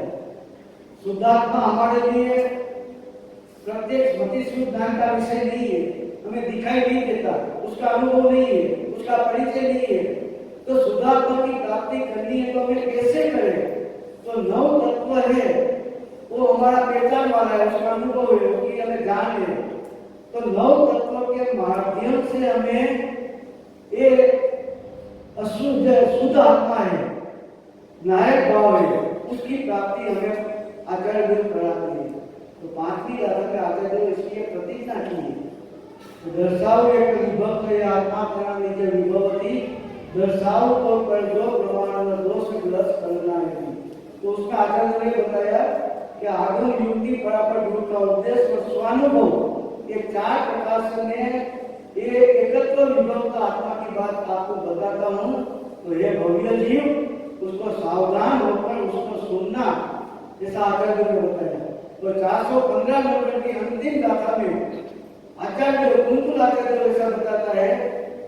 शुद्धात्मा हमारे लिए प्रत्येक स्मृति ज्ञान का विषय नहीं है, हमें दिखाई नहीं देता, उसका अनुभव नहीं है, उसका परिचय नहीं है। तो शुद्धात्मा की प्राप्ति करनी है तो हमें कैसे करें? तो 9 तत्व है, वो हमारा पहचान वाला है, उसका अनुभव है, उसकी हमें जान है। तो 9 तत्वों के माध्यम से हमें एक शुद्ध आत्मा है, नायक भाव है, उसकी प्राप्ति हमें आचार्य देव कराते हैं। तो 5वीं गाथा में आचार्य देव इसकी प्रतिज्ञा की है। तो दर्शाओ एक विभक्त है आत्मा प्रणाम नीचे विभवती, दर्शाओ तो पर जो प्रमाण में दोष ग्रस्त करना है। तो उसमें आचार्य देव ने बताया कि आगम युक्ति परापर गुरु का उद्देश्य और स्वानुभव, ये 4 प्रकाश में ये एकत्व विभक्त आत्मा की बात आपको बताता हूँ। तो ये भव्य जीव उसको सावधान होकर उसको सुनना, जैसा आचार्य ने बताया। तो 415 नंबर की अंतिम गाथा में आचार्य कुंतल आचार्य ऐसा बताता है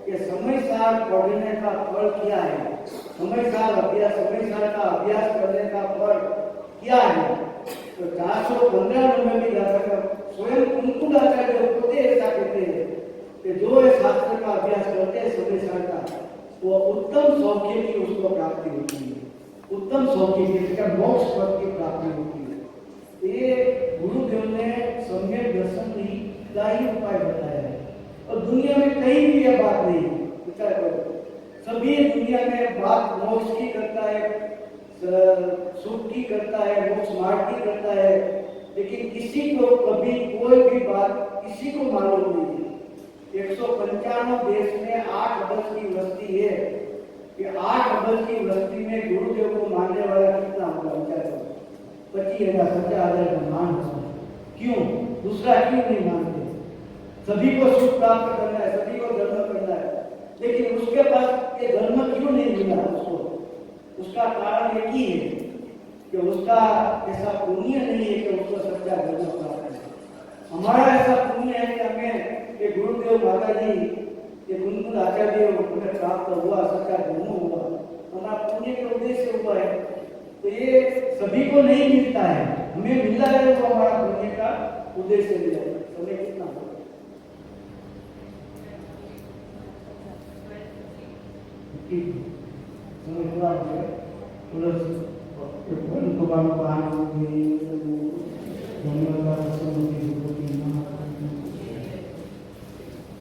कि समय सार पढ़ने का फल क्या है, समय सार का अभ्यास करने का फल क्या है। तो 415 नंबर की गाथा का स्वयं कुंतल आचार्य खुद ऐसा कहते हैं कि जो ये शास्त्र का अभ्यास करते हैं समय सार का, वो उत्तम सौख्य की उसको प्राप्ति होती है, उत्तम सौख्य की मोक्ष पद की प्राप्ति होती है। ये गुरुदेव ने सम्यक दर्शन का ही उपाय बताया है और दुनिया में कहीं भी यह बात नहीं है। विचार करो, सभी दुनिया में बात मोक्ष की करता है, सुख की करता है, मोक्ष मार्ग की करता है, लेकिन किसी को कभी कोई भी बात किसी को मालूम नहीं है। 195 देश में 8 अरब की वस्ती है, कि 8 अरब की वस्ती में गुरुदेव को मानने वाला कितना होगा? विचार करो, 25,000 50,000 का मान होगा। क्यों? दूसरा क्यों नहीं मानते? सभी को सुख प्राप्त करना है, सभी को धर्म करना है, लेकिन उसके पास ये धर्म क्यों नहीं मिला उसको? उसका कारण एक ही है कि उसका ऐसा पुण्य नहीं है कि उसको सच्चा धर्म प्राप्त है। हमारा ऐसा पुण्य है कि हमें ये गुरुदेव माता जी, ये कुंतल आचार्य हमें प्राप्त हुआ, सच्चा धर्म हुआ, हमारा पुण्य के उद्देश्य हुआ है। तो ये सभी को नहीं मिलता है, हमें मिला है वो हमारा पुण्य का उद्देश्य मिला है। समय कितना हो समय पूरा हो गया। धन्यवाद।